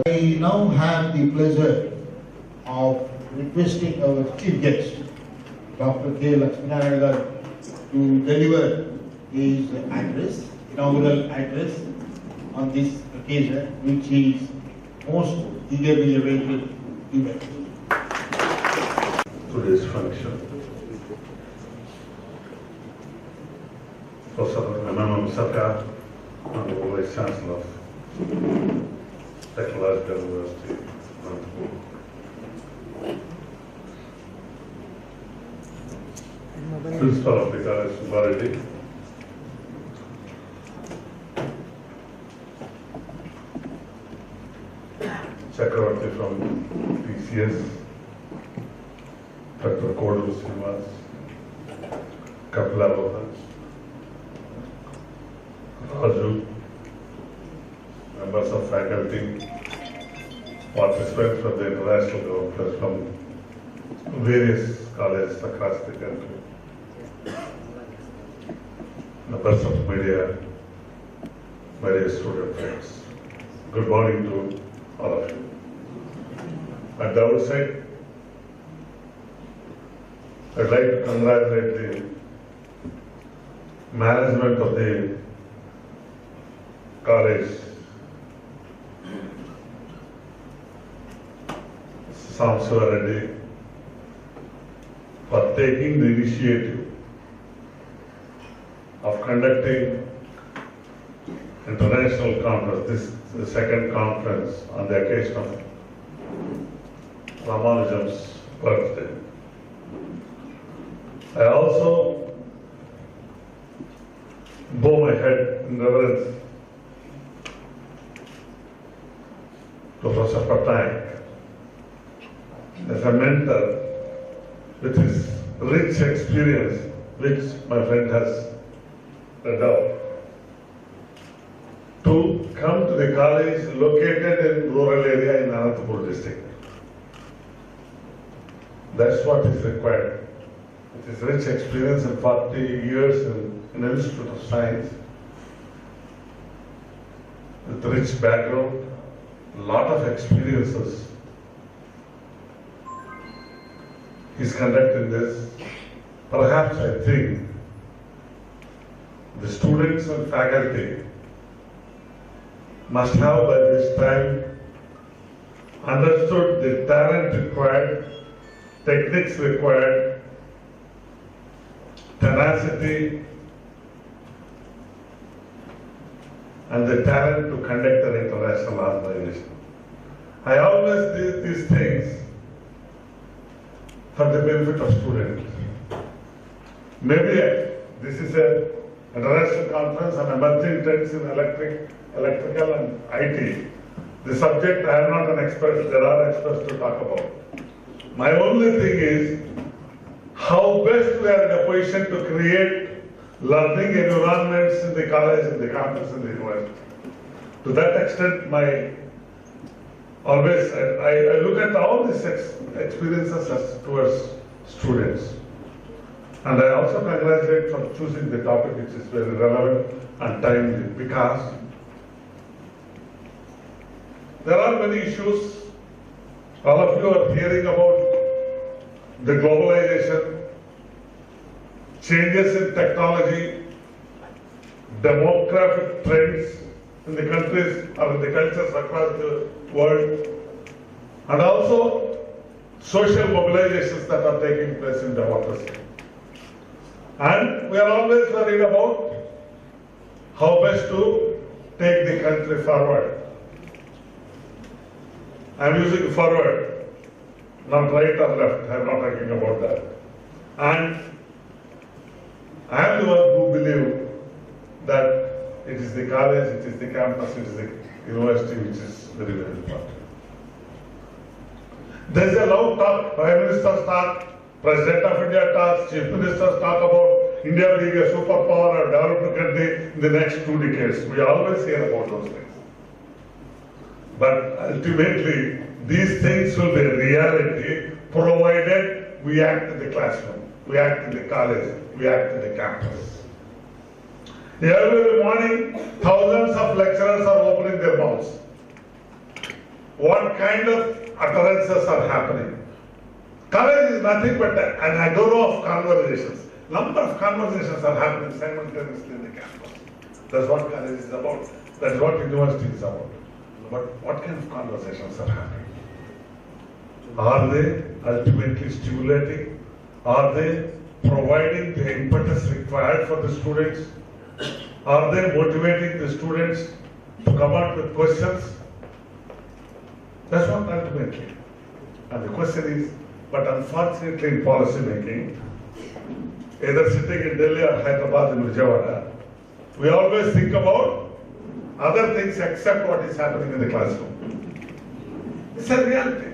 I now have the pleasure of requesting our chief guest, Dr. K. Lakshminarayan, to deliver his address, inaugural address on this occasion, which is most eagerly awaited event. Today's function. Professor M.M. Sarkar, Honorable Vice Chancellor of Technological University, Anantapur. Principal of the College, Subbareddy. Chakravarti from PCS, Dr. Kodu Srinivas, Kapila Bhavan, Raju, members of faculty, participants from the international conference from various colleges across the country, members of media, various student friends. Good morning to all of you. At the outset, I'd like to congratulate the management of the college, Samswar Reddy, for taking the initiative of conducting international conference. This is the second conference on the occasion of Ramanujan's birthday. I also bow my head in reverence to Professor Patnaik as a mentor with his rich experience, which my friend has read out, to come to the college located in rural area in Anantapur district. That's what is required. With his rich experience and 40 years in an Institute of Science, with rich background, a lot of experiences, he's conducting this. Perhaps I think the students and faculty must have by this time understood the talent required, techniques required, tenacity, and the talent to conduct an international organization. I always do these things for the benefit of students. Maybe this is an international conference on emerging trends in electrical and IT. The subject, I am not an expert, there are experts to talk about. My only thing is how best we are in a position to create learning environments in the college, in the campus, in the university. To that extent, I look at all these experiences as towards students. And I also congratulate for choosing the topic which is very relevant and timely, because there are many issues. All of you are hearing about the globalization, changes in technology, demographic trends in the countries or in the cultures across the world, and also social mobilizations that are taking place in democracy. And we are always worried about how best to take the country forward. I am using forward, not right or left. I am not talking about that. And I am the one who believe that it is the college, it is the campus, it is the university which is very, very important. There is a long talk, Prime Minister's talk, President of India talks, Chief Minister's talk about India being a superpower or developed country in the next 2 decades. We always hear about those things. But ultimately, these things will be a reality provided we act in the classroom, we act in the college, we act in the campus. Every morning, thousands of lecturers are opening their mouths. what kind of utterances are happening. College is nothing but an agora of conversations. Number of conversations are happening simultaneously in the campus. That's what college is about. That's what university is about. But what kind of conversations are happening? Are they ultimately stimulating? Are they providing the impetus required for the students? Are they motivating the students to come out with questions? That's what ultimately. And the question is, but unfortunately in policy making, either sitting in Delhi or Hyderabad in Vijayawada, we always think about other things except what is happening in the classroom. It's a reality.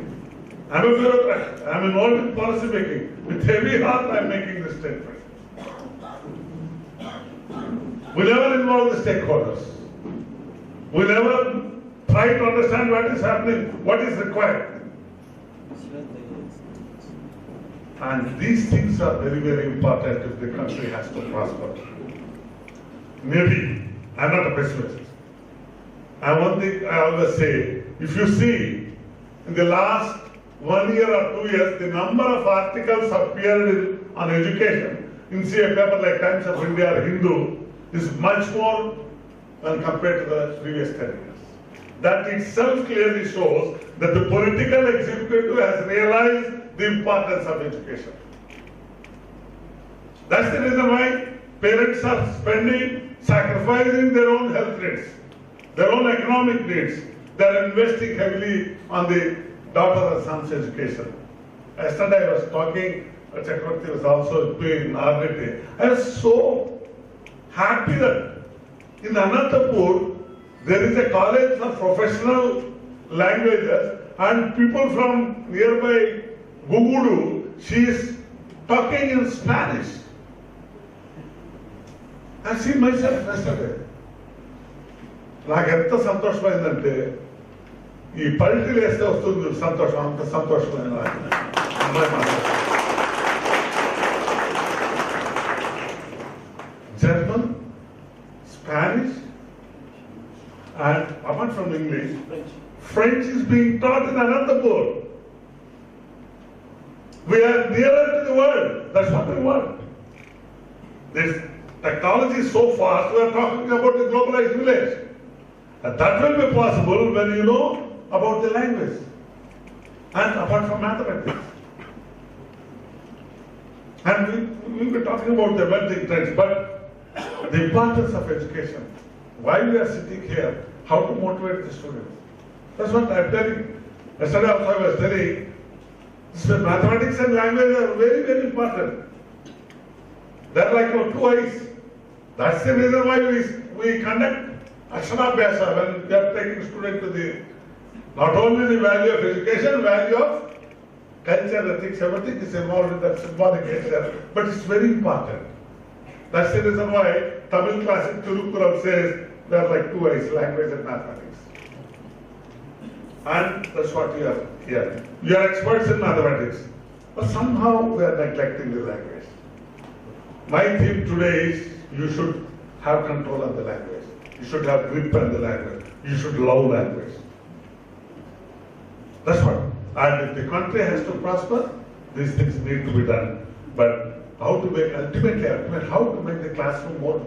I'm a bureaucrat. I'm involved in policy making. With heavy heart, I'm making this statement. We never involve the stakeholders. We never try to understand what is happening, what is required. And these things are very, very important if the country has to prosper. Maybe, I'm not a pessimist. And one thing I always say, if you see, in the last 1 year or 2 years, the number of articles appeared on education in say a paper like Times of India or Hindu is much more when compared to the previous 10 years. That itself clearly shows that the political executive has realized the importance of education. That's the reason why parents are sacrificing their own health needs, their own economic needs. They are investing heavily on the daughter or son's education. Yesterday I was talking, Chakravarti was also doing RDT. I was so happy that in Anantapur, there is a college for professional languages and people from nearby Gugudu, she is talking in Spanish. I see myself yesterday. నాకు ఎంత సంతోషమైందంటే ఈ పల్టీలు వేస్తే వస్తుంది సంతోషం, అంత సంతోషమైన German, Spanish, and apart from English, French is being taught in Anantapur. We are nearer to the world. That's what we want. This technology is so fast, we are talking about the globalized village. And that will be possible when you know about the language. And apart from mathematics. And we will be talking about the emerging trends, but the importance of education. Why we are sitting here, how to motivate the students. That's what I'm telling. Yesterday also I was telling, mathematics and language are very, very important. They're like our two eyes. That's the reason why we conduct Aksharabhyasa when we are taking students to the, not only the value of education, value of culture, ethics, everything is involved in that symbolic nature, but it's very important. That's the reason why Tamil classic Tirukural says they are like two eyes, language and mathematics. And that's what we are here. We are experts in mathematics, but somehow we are neglecting the language. My theme today is you should have control of the language. You should have grip on the language. You should love language. That's what. And if the country has to prosper, these things need to be done. But how to make, ultimately, how to make the classroom more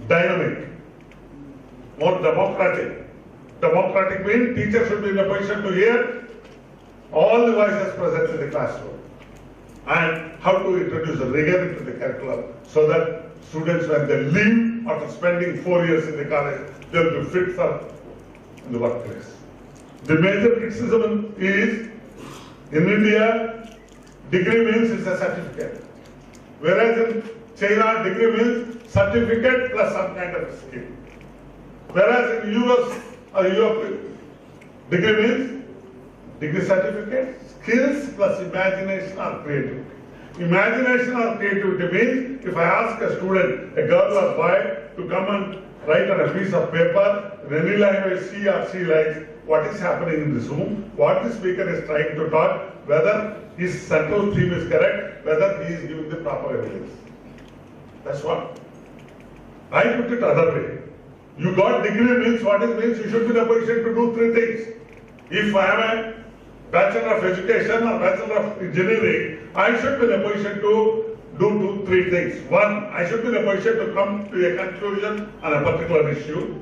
dynamic, more democratic. Democratic means teachers should be in a position to hear all the voices present in the classroom. And how to introduce a rigor into the curriculum so that students, when they leave after spending 4 years in the college, they will be fit for the workplace. The major criticism is, in India, degree means it's a certificate. Whereas in China, degree means certificate plus some kind of a skill. Whereas in US or Europe, degree means degree certificate, skills plus imagination or creativity. Imagination or creativity means if I ask a student, a girl or boy, to come and write on a piece of paper in any language she or she likes, what is happening in this room, what the speaker is trying to talk, whether his central theme is correct, whether he is giving the proper evidence. That's what. I put it other way. You got degree means what it means you should be in a position to do 3 things. If I am a Bachelor of Education or Bachelor of Engineering, I should be in a position to do 2-3 things. One, I should be in a position to come to a conclusion on a particular issue.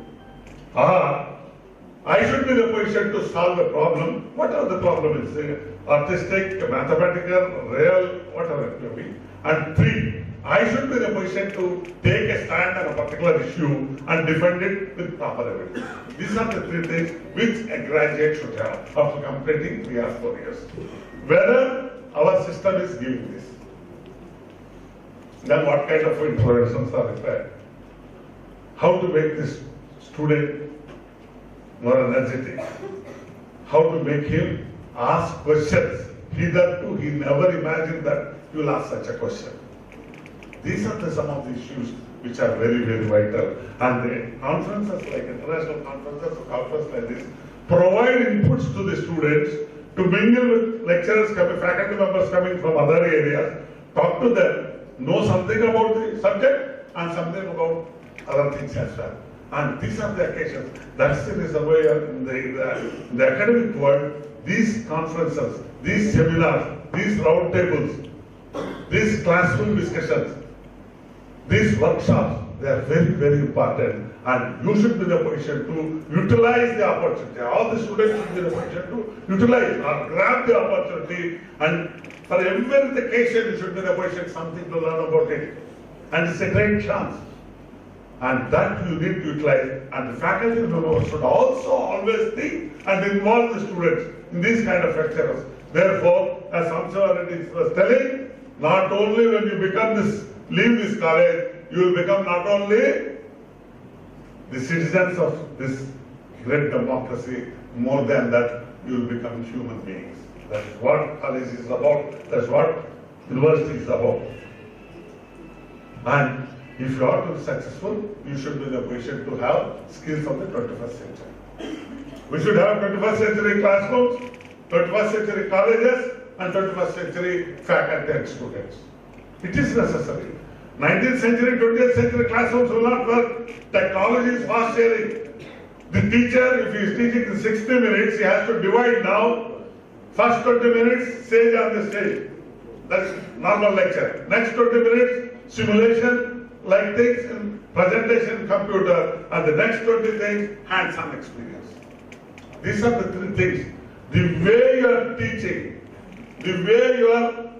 I should be in a position to solve a problem, whatever the problem is, artistic, mathematical, real, whatever it may be. And 3, I should be in a position to take a stand on a particular issue and defend it with proper evidence. These are the 3 things which a graduate should have after completing 3 or 4 years. Whether our system is giving this, then what kind of interventions are required? How to make this student more energetic? How to make him ask questions? Hitherto, he never imagined that you will ask such a question. These are some of the issues which are very, very vital. And the conferences like international conferences or conferences like this provide inputs to the students to mingle with lecturers, faculty members coming from other areas, talk to them, know something about the subject and something about other things as well. And these are the occasions. That's the reason why in the academic world, these conferences, these seminars, these round tables, these classroom discussions, these workshops, they are very, very important. And you should be in a position to utilize the opportunity. All the students should be in a position to utilize or grab the opportunity. And for every occasion, you should be in a position something to learn about it. And it's a great chance. And that you need to utilize. And the faculty members should also always think and involve the students in these kind of lectures. Therefore, as Amsha was telling, not only when you become leave this college, you will become not only the citizens of this great democracy, more than that, you will become human beings. That is what college is about. That's what university is about. And if you are to be successful, you should be in a position to have skills of the 21st century. We should have 21st century classrooms, 21st century colleges, and 21st century faculty and students. It is necessary. 19th century, 20th century classrooms will not work. Technology is fast sharing. The teacher, if he is teaching in 60 minutes, he has to divide now. First 20 minutes, sage on the stage. That's normal lecture. Next 20 minutes, simulation, like things, in presentation, computer, and the next 20 things, hands-on experience. These are the 3 things. The way you are teaching, the way you are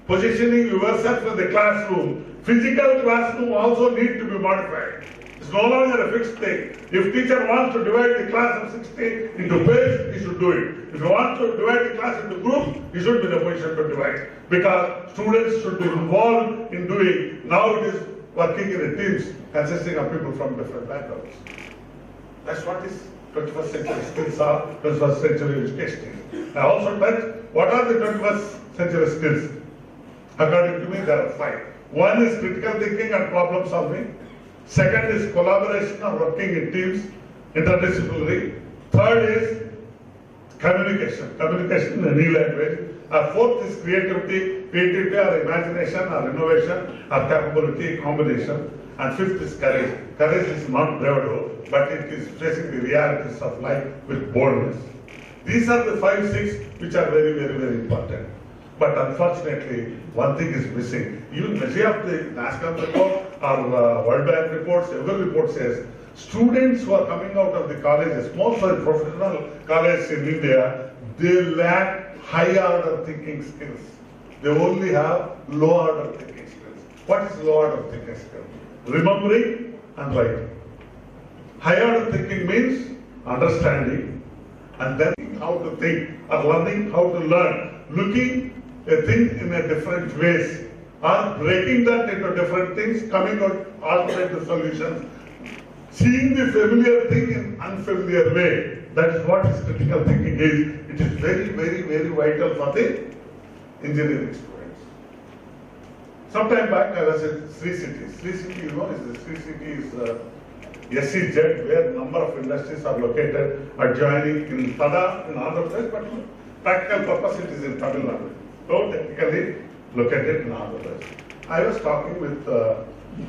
positioning yourself in the classroom, physical classroom also need to be modified. It's no longer a fixed thing. If teacher wants to divide the class of 60 into pairs, he should do it. If he wants to divide the class into groups, he should be in a position to divide. Because students should be involved in doing. Now it is working in a teams consisting of people from different backgrounds. That's what is 21st century skills are, 21st century education. I also touch what are the 21st century skills. According to me, there are 5. One is critical thinking and problem solving. Second is collaboration or working in teams, interdisciplinary. Third is communication in any language. Fourth is creativity or imagination or innovation or capability, combination. And fifth is courage. Courage is not bravado, but it is facing the realities of life with boldness. These are the 5, 6 which are very, very, very important. But unfortunately, one thing is missing. Even many of the NASCOM report or World Bank reports, every report says, students who are coming out of the colleges, most of the professional colleges in India, they lack high order thinking skills. They only have low order thinking skills. What is low order thinking skills? Remembering and writing. High order thinking means understanding and then how to think or learning how to learn. Looking a thing in a different ways or breaking that into different things, coming out alternative solutions, seeing the familiar thing in unfamiliar way. That is what is critical thinking is. It is very, very, very vital for the engineering students. Sometime back I was at Sri City. Sri City, you know, Sri City is SEZ, where number of industries are located adjoining in Tada, in Andhra Pradesh, but for practical purpose it is in Tamil Nadu. So technically located in Andhra Pradesh. I was talking with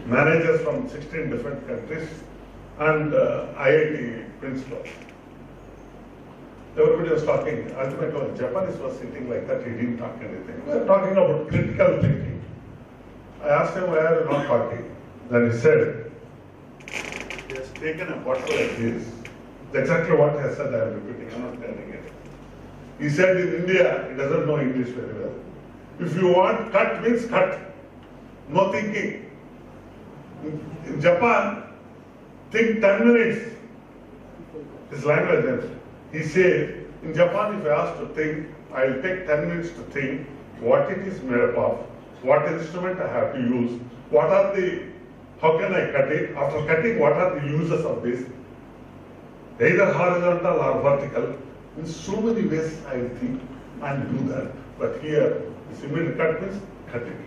managers from 16 different countries and IIT principals. everybody was talking. Ultimately, when Japanese was sitting like that, he didn't talk anything. We were talking about critical thinking. I asked him, why are you not talking? Then he said, he has taken a bottle like this. Exactly what I said, I am repeating, I am not telling it. He said in India, he doesn't know English very well. If you want, cut means cut. No thinking. In Japan, think 10 minutes. His language. He said, in Japan, if I ask to think, I will take 10 minutes to think what it is made up of, what instrument I have to use, what are the, how can I cut it? After cutting, what are the uses of this? Either horizontal or vertical. In so many ways, I will think and do that. But here, this immediate cut means cutting.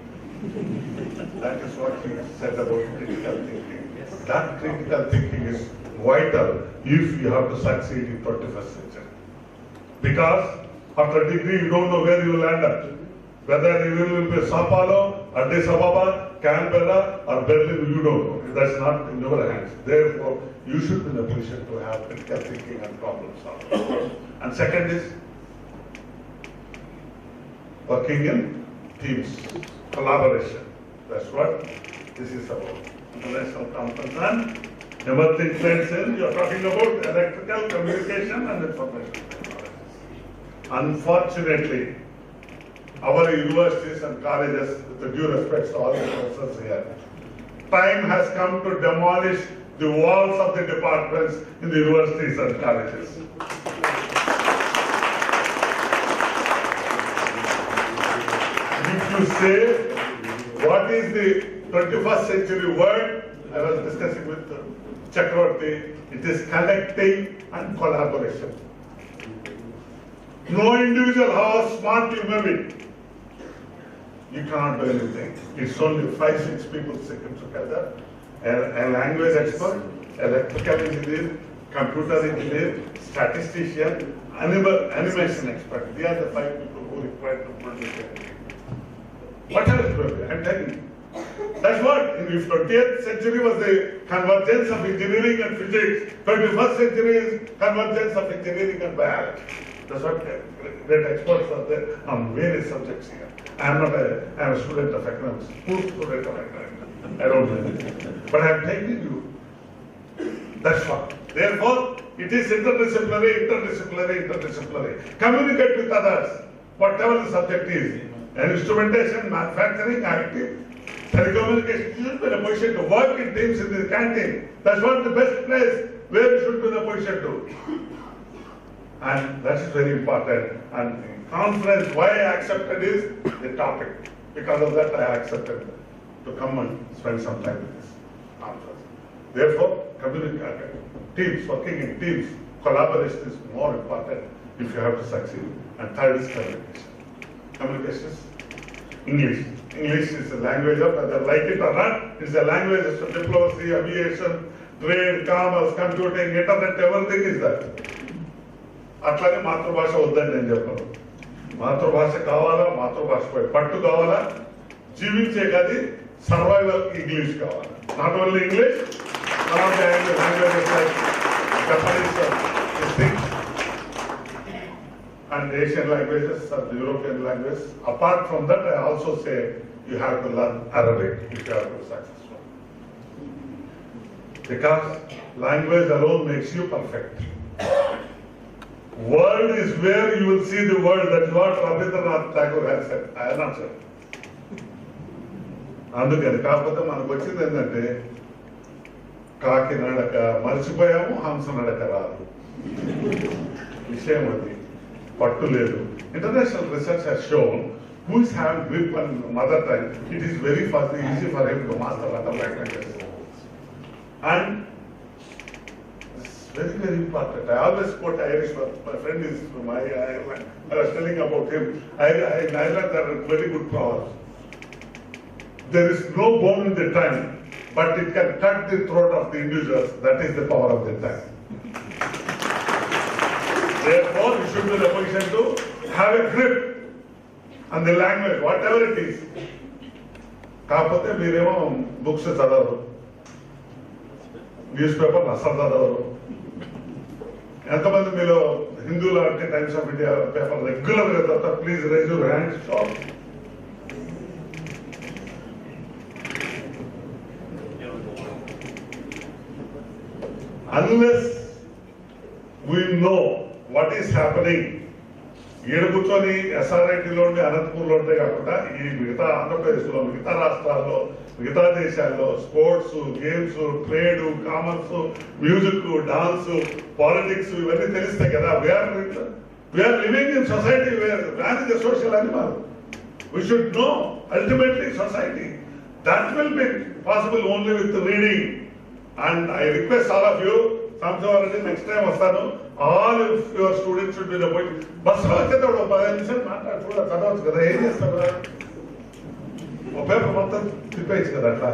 That is what he said about critical thinking. That critical thinking is vital if you have to succeed in 21st century. Because after degree, you don't know where you will end up. Whether you will be Sao Paulo, Addis Ababa, Canberra, or Berlin, you don't know. That's not in your hands. Therefore, you should be in a position to have critical thinking and problem solving. And second is working in teams, collaboration. That's what this is about. International conference and emerging trends in, you are talking about electrical, communication and information technologies. Unfortunately, our universities and colleges, with the due respect to all the professors here, time has come to demolish the walls of the departments in the universities and colleges. If you say, what is the 21st century word? I was discussing with Chakravarti, it is connecting and collaboration. No individual, how smart you may be, you cannot do anything. It's only 5-6 people sitting together, a language expert, electrical engineer, computer engineer, statistician, animation expert. They are the 5 people who require to produce anything. What else will be? I'm telling you. That's what, in the 20th century was the convergence of engineering and physics. 21st century is convergence of engineering and biology. That's what great experts are there on various subjects here. I am a student of economics. Who's student of economics? I don't know. But I am telling you. That's what. Therefore, it is interdisciplinary. Communicate with others, whatever the subject is. And instrumentation, manufacturing, IT, telecommunication, you should be in a position to work in teams in the canteen. That's what the best place where you should be in a position to. And that is very important. And the conference, why I accepted is the topic. Because of that, I accepted to come and spend some time with this conference. Therefore, teams, working in teams, collaboration is more important if you have to succeed. And third is communication. Communication is English. English is a language of, whether like it or not, it's a language of diplomacy, aviation, trade, commerce, computing, internet, everything is that. అట్లానే మాతృభాష వద్దని నేను చెప్పను. మాతృభాష కావాలా, మాతృభాషపై పట్టు కావాలా, జీవించే గది సర్వైవల్ ఇంగ్లీష్ కావాలి. Not only English, one of the languages like Japanese and Asian languages or the European languages. Apart from that, I also say you have to learn Arabic if you have to be successful. Because language alone makes you perfect. World is where you will see the world. That's what Rabindranath Tagore has said. I have not said. అందుకని కాకపోతే మనకు వచ్చింది ఏంటంటే కాకి నడక మర్చిపోయాము, హంస నడక రాదు. విషయం అది పట్టు లేదు. International research has shown who is having grip on mother tongue, it is very easy for him to master other languages. And very, very important. I always quote Irish, my friend is from Ireland. I was telling about him. In Ireland there are very good proverbs. There is no bone in the tongue, but it can cut the throat of the individuals. That is the power of the tongue. Therefore, you should be in a position to have a grip on the language, whatever it is. కాకపోతే మీరేమో books చదవరు, news paper అసలు చదవరు. ఎంతమంది మీలో Hindu laante Times of India paper regular ga please raise your hand. Stop. Unless we know what is happening, ఏడుపుతోని ఎస్ఆర్ఐటీలో ఉండి అనంతపూర్లో ఉంటే కాకుండా ఈ మిగతా ఆంధ్రప్రదేశ్లో మిగతా రాష్ట్రాల్లో మిగతా దేశాల్లో sports games trade commerce music dance politics ఇవన్నీ తెలిస్తే కదా we are living in society where man is a social animal we should know ultimately society that will be possible only with reading and I request all of you సంవత్సరాలు next time వస్తాను all your students should be పోయి బస్సులో వచ్చేటప్పుడు 15 నిమిషాలు మాట్లాడు చూడ చదవచ్చు కదా ఏం చేస్తారు కదా ఒక పేపర్ మొత్తం తిప్పేయచ్చు కదా అట్లా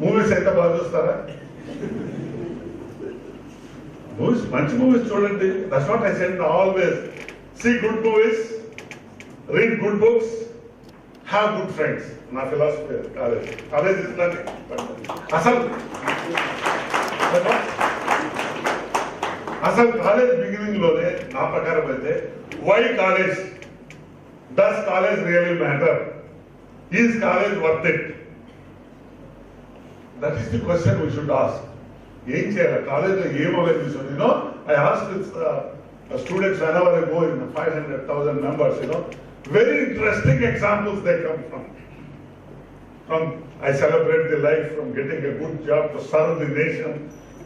మూవీస్ అయితే బాగా చూస్తారా మూవీస్ మంచి మూవీస్ చూడండి that's what I said always see good movies read good books have good friends నా ఫిలాసఫీ కాలేజ్ ఇట్లాంటి అసలు కాలేజ్ బిగినింగ్ లోనే నా ప్రకారం అయితే why college does college really matter is college worth it that is the question we should ask ఏం చేయాలి కాలేజ్లో ఏం అవైల్ తీసుకుని you know I ask students whenever I go in 500,000 members, very interesting examples they come from I celebrate the life from getting a good job to serve the nation,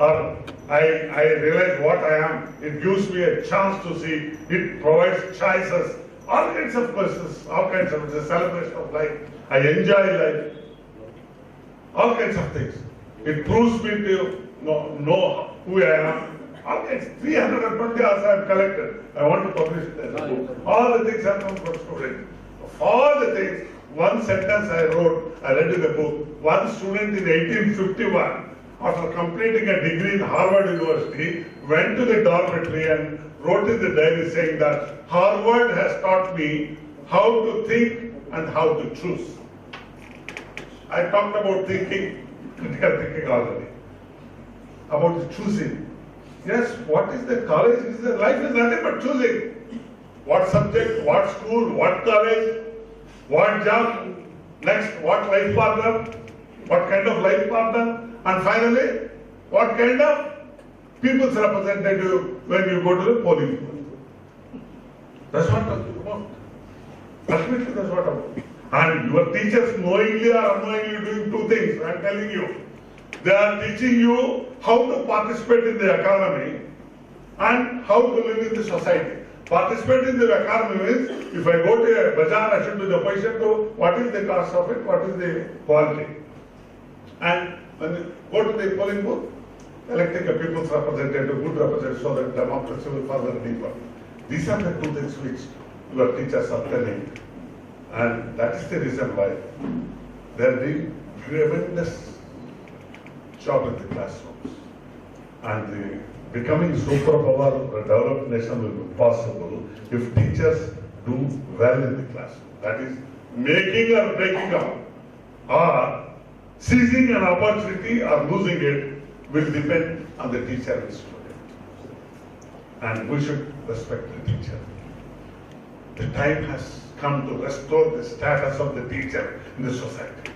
or I realize what I am. It gives me a chance to see. It provides choices, all kinds of questions, all kinds of, it's a celebration of life. I enjoy life, all kinds of things. It proves me to know who I am. All kinds, 320 hours I have collected. I want to publish this book. All the things have come from students. Of all the things, one sentence I wrote, I read in the book. One student in 1851, after completing a degree in Harvard University, went to the dormitory and wrote in the diary saying that Harvard has taught me how to think and how to choose. I talked about thinking, critical thinking already. About choosing. Yes, what is the college? Life is nothing but choosing. What subject, what school, what college, what job, next, what life partner, what kind of life partner, and finally, what kind of people's representative when you go to the polling booth. That's what I'm talking about. Ultimately, that's what I'm about. And your teachers knowingly or unknowingly doing two things, I'm telling you. They are teaching you how to participate in the economy and how to live in the society. Participate in the economy means, if I go to a bazaar, I should be the position to what is the cost of it, what is the quality. And when you go to the polling booth, electing a people's representative, good representative, so that democracy will further deeper. These are the two things which your teachers are telling. And that is the reason why they are doing tremendous job in the classrooms. And the becoming superpower of a developed nation will be possible if teachers do well in the classroom. That is, making or breaking up, or seizing an opportunity or losing it will depend on the teacher and student. And we should respect the teacher. The time has come to restore the status of the teacher in the society.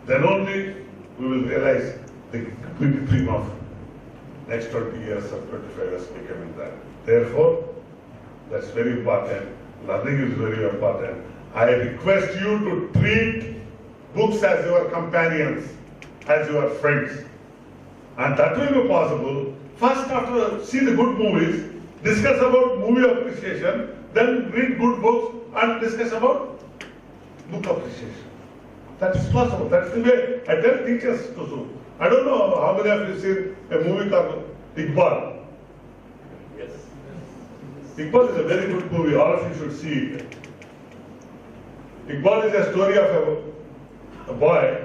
Then only we will realize the big dream of next 20 years or 25 years becoming that. Therefore, that's very important. Learning is very important. I request you to treat books as your companions, as your friends. And that will be possible. First, after see the good movies, discuss about movie appreciation, then read good books and discuss about book appreciation. That is possible. That's the way I tell teachers to do. I don't know how many of you seen a movie called Iqbal. Yes. Iqbal is a very good movie. All of you should see it. Iqbal is a story of a boy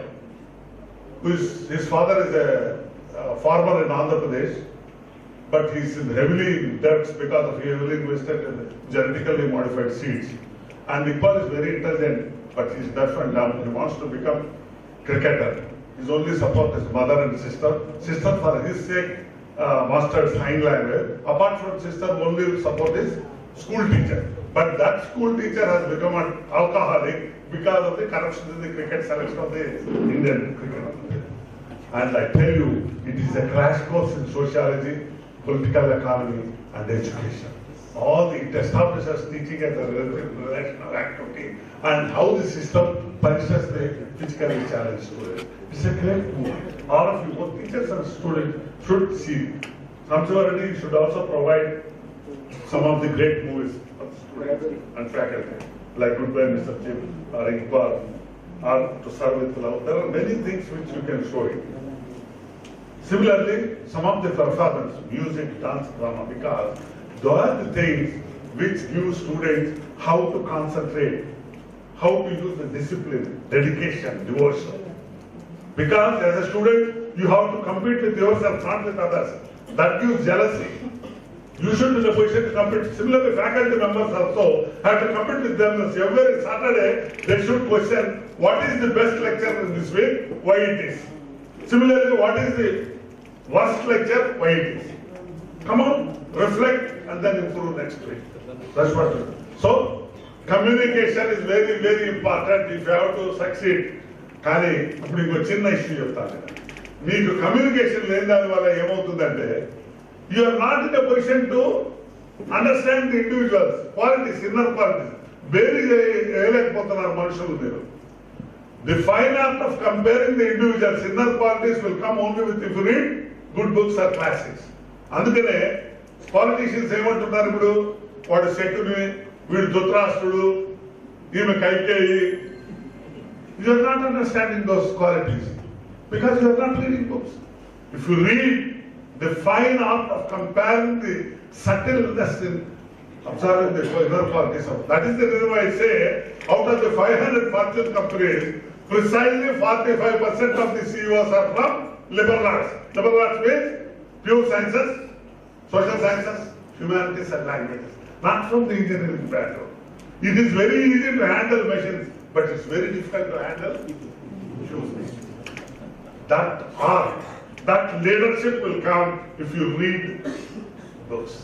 his father is a farmer in Andhra Pradesh, but he's heavily in debts because of he heavily invested in genetically modified seeds. And Iqbal is very intelligent, but he's deaf and dumb. He wants to become cricketer. His only support is mother and sister. Sister, for his sake, mastered sign language. Apart from system, only support is school teacher. But that school teacher has become an alcoholic because of the corruption in the cricket selection of the Indian cricket. And I tell you, it is a crash course in sociology, political economy, and education. It establishes teaching as a relational activity and how the system punishes the physically challenged students. It's a great move. All of you, both teachers and students, should see. Samshiva should also provide some of the great movies for the students and faculty, like Goodbye Mr. Jim or Iqbal or To Serve with Love. There are many things which you can show it. Similarly, some of the performance, music, dance, drama, because those are the things which give students how to concentrate, how to use the discipline, dedication, devotion. Because as a student, you have to compete with yourself, not with others. That gives jealousy. You should be in a position to compete. Similarly, faculty members also have to compete with themselves. Every Saturday, they should question what is the best lecture in this week, why it is. Similarly, what is the worst lecture, why it is. Come on, reflect and then improve next week. That's what it is. So, communication is very, very important if you have to succeed. కానీ ఇప్పుడు ఇంకో చిన్న issue చెప్తాను. మీకు communication లేని దాని వల్ల ఏమవుతుందంటే you are not in a position to understand the individuals, qualities, inner qualities. Very వేయలేకపోతున్నారు మనుషులు మీరు. The fine art of comparing the individuals, inner qualities will come only with if you read good books or classics. అందుకనే politicians ఏమంటున్నారు ఇప్పుడు వాడు శకుని, వీడు ధృతరాష్ట్రుడు, ఈమె Kaikeyi. You are not understanding those qualities because you are not reading books. If you read the fine art of comparing the subtleness in observing the inner qualities of, that is the reason why I say out of the 500 fortune companies, precisely 45% of the CEOs are from liberal arts. Liberal arts means pure sciences, social sciences, humanities and languages, not from the engineering background. It is very easy to handle machines, but it's very difficult to handle humans. That art, that leadership will come if you read books.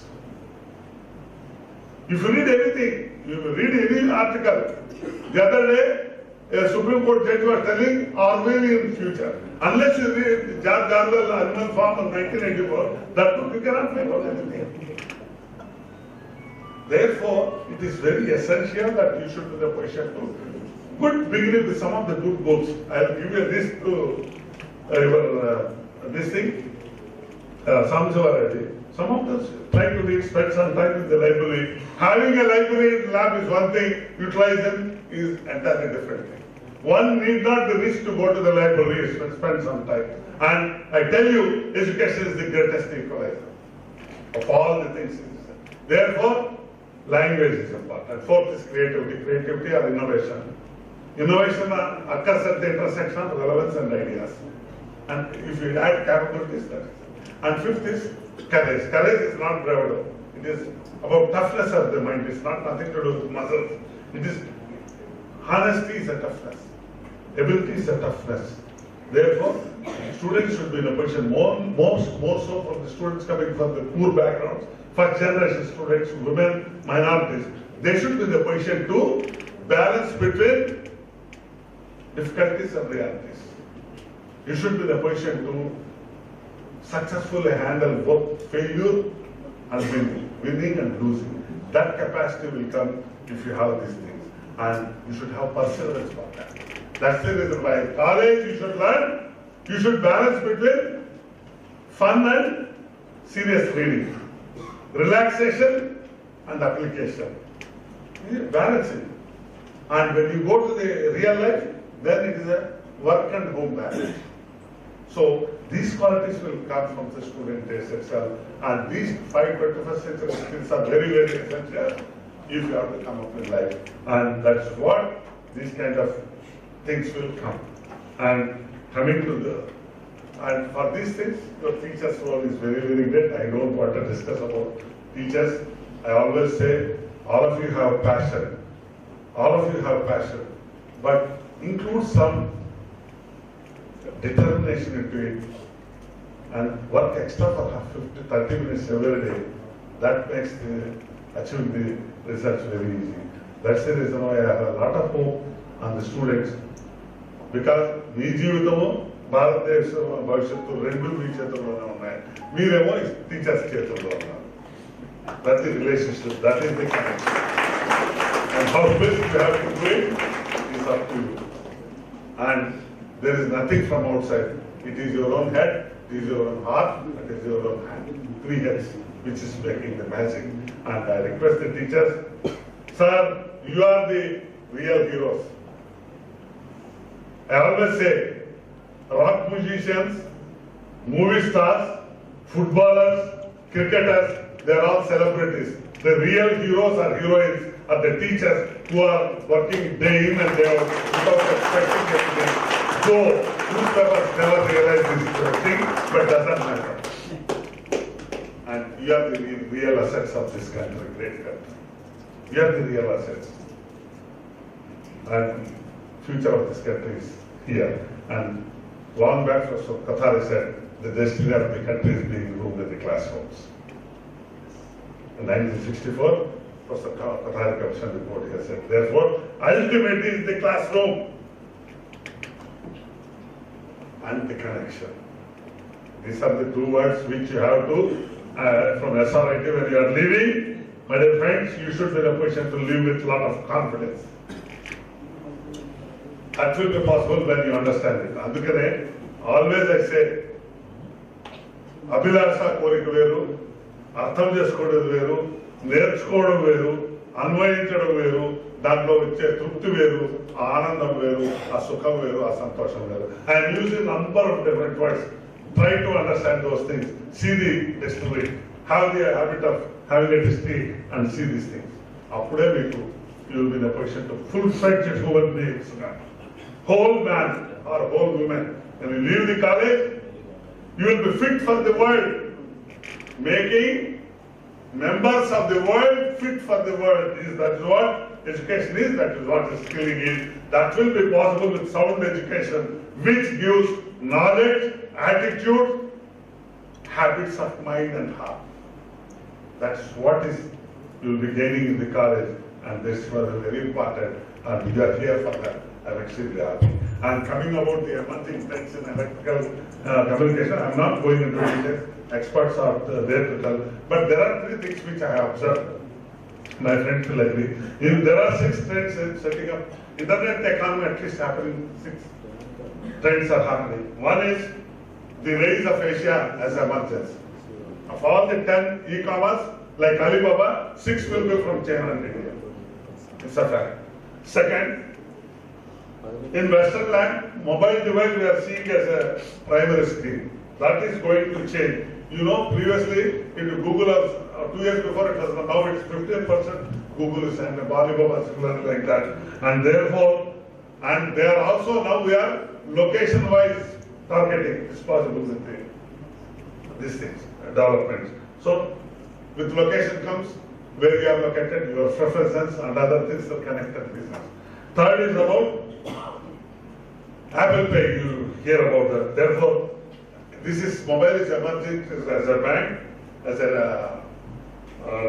If you read anything, you read any article. The other day, a Supreme Court judge was telling Orwellian future. Unless you read George Orwell Animal Farm of 1984, that book you cannot make out anything. Therefore, it is very essential that you should be in a position to good beginning with some of the good books. I'll give you this to this thing, Samshiva Reddy. Some of us try to read, spend some time in the library. Having a library lab is one thing, utilize them is entirely different thing. One need not be rich to go to the library, spend some time. And I tell you, education is the greatest equalizer of all the things. Therefore, language is important. Fourth is creativity. Creativity or innovation. Innovation occurs at the intersection of relevance and ideas. And if you add capabilities, that is. And fifth is courage. Courage is not bravado. It is about toughness of the mind. It's not nothing to do with muscles. It is honesty is a toughness. Ability is a toughness. Therefore, students should be in a position more so for the students coming from the poor backgrounds, first generation students, women, minorities. They should be in a position to balance between difficulties and realities. You should be in a position to successfully handle both failure and winning and losing. That capacity will come if you have these things. And you should have perseverance for that. That's the reason why college you should learn, you should balance between fun and serious reading, relaxation and application. Balancing. And when you go to the real life, then it is a work and home balance. So these qualities will come from the student days itself, and these 5 21st century skills are very, very essential if you have to come up in life. And that's what these kind of things will come. And coming to and for these things, your teacher's role is very, very great. I don't want to discuss about teachers. I always say, all of you have passion. All of you have passion. But include some determination into it. and work extra for 30 minutes every day. That makes achieving the results very easy. That's the reason why I have a lot of hope on the students. Because మీ జీవితము భారతదేశం భవిష్యత్తు రెండు మీ చేతుల్లోనే ఉన్నాయి. మీరేమో teachers చేతుల్లో ఉన్నారు. That's the relationship, that is the connection. And how best you have to do it is up to you. And there is nothing from outside. It is your own head, it is your own heart, it is your own hand. Three heads, which is making the magic. And I request the teachers, sir, you are the real heroes. I always say, rock musicians, movie stars, footballers, cricketers, they are all celebrities. The real heroes or heroines are the teachers who are working day in and day out without expecting anything. So, newspapers never realize this thing, but doesn't matter. And you are the real assets of this country, great country. You are the real assets. And future of this country is here. And long back, Professor Kathari said, the destiny of the country is being ruled in the classrooms. In 1964, Professor Kathari Commission report has said, therefore, ultimately is the classroom and the connection. These are the two words which you have to, from SRIT when you are leaving, my dear friends, you should be in a position to live with a lot of confidence. That will be possible when you understand it. Andukane, always I say, అభిలాష కోరిక వేరు, అర్థం చేసుకోవడం వేరు, నేర్చుకోవడం వేరు, అన్వయించడం వేరు, దాంట్లో వచ్చే తృప్తి వేరు, ఆ ఆనందం వేరు, ఆ సుఖం వేరు, ఆ సంతోషం వేరు. I am using number of different words. Try to understand those things. See the destiny. Have the habit of having a destiny and see these things. అప్పుడే మీకు you will be in a position to full-fledged human beings. Whole man or whole woman. When you leave the college, you will be fit for the world. Making members of the world fit for the world. That is what education is, that is what skilling is. That will be possible with sound education, which gives knowledge, attitude, habits of mind and heart. That's what is you will be gaining in the college, and this was very important, and you are here for that. I'm extremely happy. And coming about the emerging trends in electrical communication, I'm not going into details. Experts are there to tell. But there are three things which I have observed. My friends will agree. There are 6 trends in setting up internet economy, at least happening. 6 trends are happening. One is the rise of Asia as emergence. Of all the 10 e-commerce, like Alibaba, 6 will be from China and India. It's a fact. Second, in Western land, mobile device we are seeing as a primary screen. That is going to change. You know, previously, into Google, 2 years before it was, now it's 15% Google is and Alibaba similar like that. And therefore, and they are also now we are location-wise targeting is possible with these things, developments. So, with location comes where you are located, your preferences and other things are connected business. Third is about Apple Pay, you hear about that. Therefore, this is mobile is emerging as a bank, as a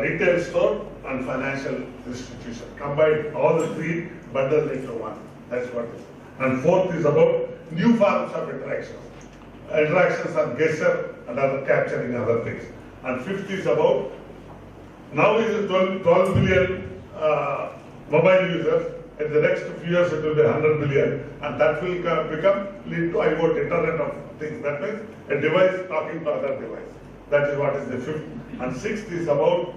retail store and financial institution. Combine all the 3 bundled into one. That's what it is. And fourth is about new forms of interactions. Interactions are gesture and other capturing other things. And fifth is about, now is 12 billion mobile users. In the next few years, it will be 100 billion, and that will become lead to IoT, Internet of Things. That means a device talking to other device. That is what is the fifth. And sixth is about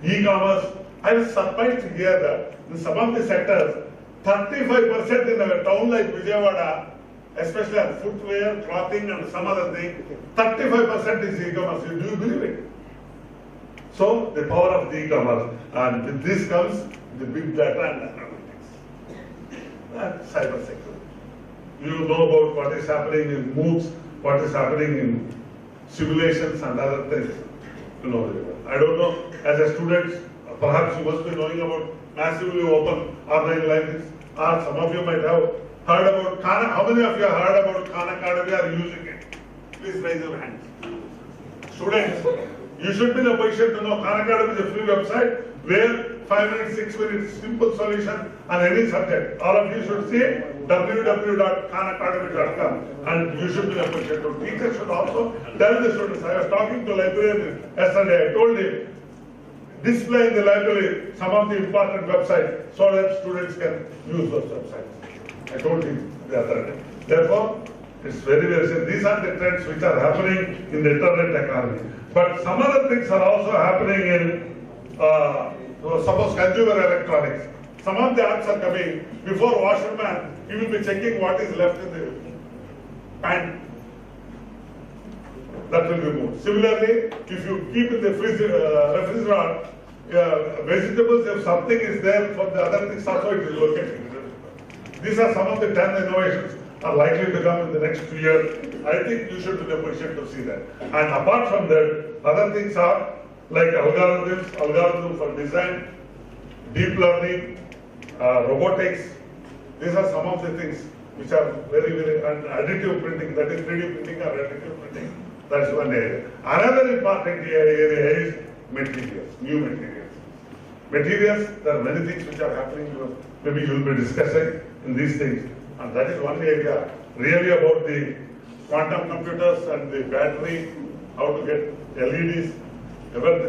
e-commerce. I was surprised to hear that in some of the sectors, 35% in a town like Vijayawada, especially on footwear, clothing, and some other thing, 35% is e-commerce. Do you believe it? So the power of the e-commerce, and with this comes the big data and analytics and cyber security. You know about what is happening in MOOCs, what is happening in simulations and other things. You know very well. I don't know, as a student, perhaps you must be knowing about massively open online libraries, or some of you might have heard about Khan. How many of you have heard about Khan Academy or using it? Please raise your hands. Students, you should be in a position to know Khan Academy is a free website where 5 minutes, 6 minutes, simple solution on any subject. All of you should see www.khanacademy.com and you should be in a position to. Teachers should also tell the students. I was talking to a librarian yesterday. I told him, display in the library some of the important websites so that students can use those websites. I told him the other day. Therefore, it's very, very simple. These are the trends which are happening in the internet economy. But some other things are also happening in, suppose consumer electronics. Some of the apps are coming. Before washerman, he will be checking what is left in the pan. That will be moved. Similarly, if you keep in the refrigerator, vegetables, if something is there for the other things also it is located. These are some of the 10 innovations are likely to come in the next 2 years. I think you should be in a position to see that. And apart from that, other things are like algorithm for design, deep learning, robotics. These are some of the things which are very, very, and additive printing, that is 3D printing or additive printing. That's one area. Another important area is materials, new materials. Materials, there are many things which are happening. Maybe you will be discussing in these things. And that is one area really about the quantum computers and the battery, how to get LEDs.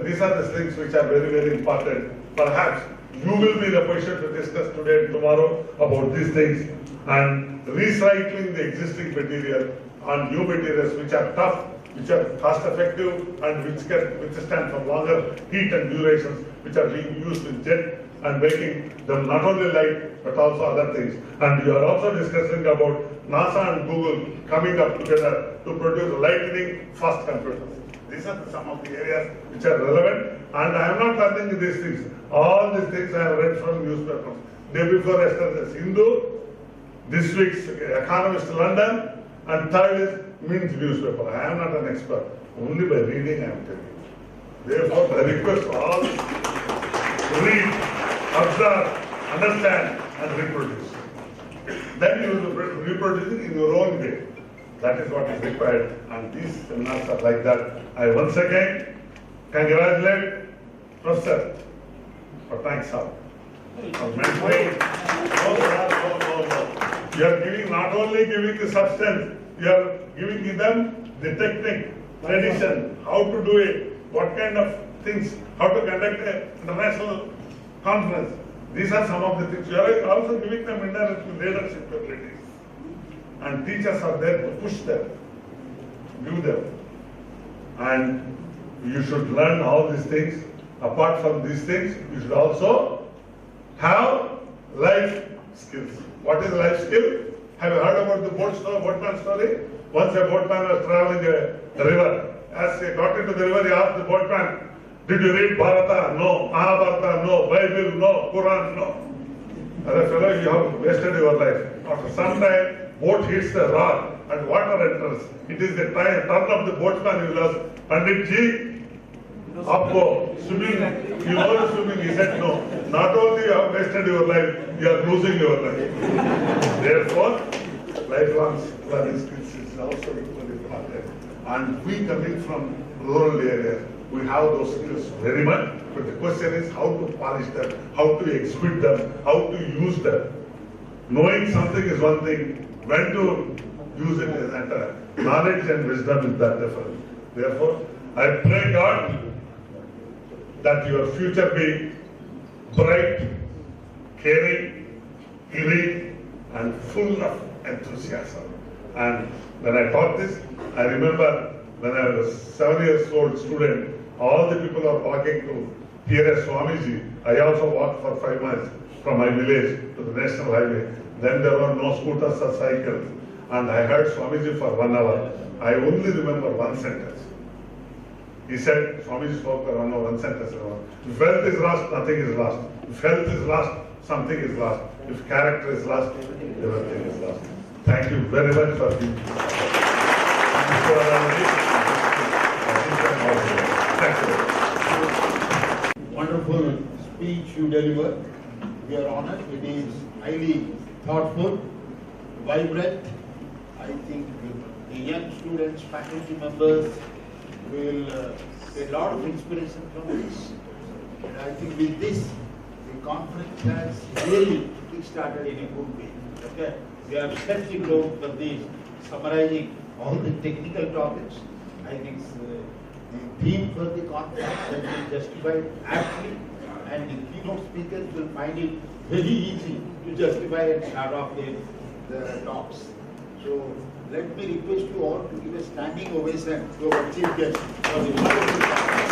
These are the things which are very, very important. Perhaps you will be in a position to discuss today and tomorrow about these things and recycling the existing material and new materials which are tough, which are cost effective and which can withstand for longer heat and durations, which are being used in jet and making them not only light but also other things. And you are also discussing about NASA and Google coming up together to produce lightning fast computers. These are some of the areas which are relevant, and I am not turning these things. All these things I have read from newspapers. Day before yesterday's Hindu, this week's Economist London, and third is Mint newspaper. I am not an expert. Only by reading I am telling you. Therefore, I request all read, observe, understand, and reproduce. Then you will reproduce it in your own way. That is what is required, and these seminars are like that. I once again congratulate Professor for thanks sir. For mentoring. No. You are giving, not only giving the substance, you are giving them the technique, tradition, how to do it, what kind of things, how to conduct an international conference. These are some of the things. You are also giving them indirect leadership abilities. And teachers are there to push them, give them. And you should learn all these things. Apart from these things, you should also have life skills. What is life skill? Have you heard about the boatman story? Once a boatman was traveling a river. As he got into the river, he asked the boatman, did you read Bharata? No. Mahabharata? No. Bible? No. Quran? No. As a fellow, you have wasted your life. After some time, boat hits the rock and water enters. It is the turn of the boatman who loves. Panditji, Appo, swimming, you know the swimming. He said, no. Not only you have wasted your life, you are losing your life. Therefore, lifelong learning skills is also equally important. And we coming from rural areas, we have those skills very much. But the question is how to polish them, how to exhibit them, how to use them. Knowing something is one thing. When to use it is another. Knowledge and wisdom is that different. Therefore, I pray God that your future be bright, caring, giving, and full of enthusiasm. And when I taught this, I remember when I was a 7 years old student, all the people are walking to P.R.S. Swamiji. I also walked for 5 miles from my village to the national highway. Then there were no scooters or cycles. And I heard Swamiji for 1 hour. I only remember one sentence. He said, Swamiji spoke for 1 hour, one sentence. If wealth is lost, nothing is lost. If health is lost, something is lost. If character is lost, everything is lost. Thank you very much for being here. Thank you. Wonderful speech you delivered. We are honored. It is highly thoughtful, vibrant. I think the young students, faculty members will get a lot of inspiration from this. And I think with this, the conference has really kick-started in a good way. Okay? We are searching out for this, summarizing all the technical topics. I think the theme for the conference has been justified aptly, and the keynote speakers will find it very easy to justify and start off the talks. So let me request you all to give a standing ovation to our chief guest for the wonderful talk.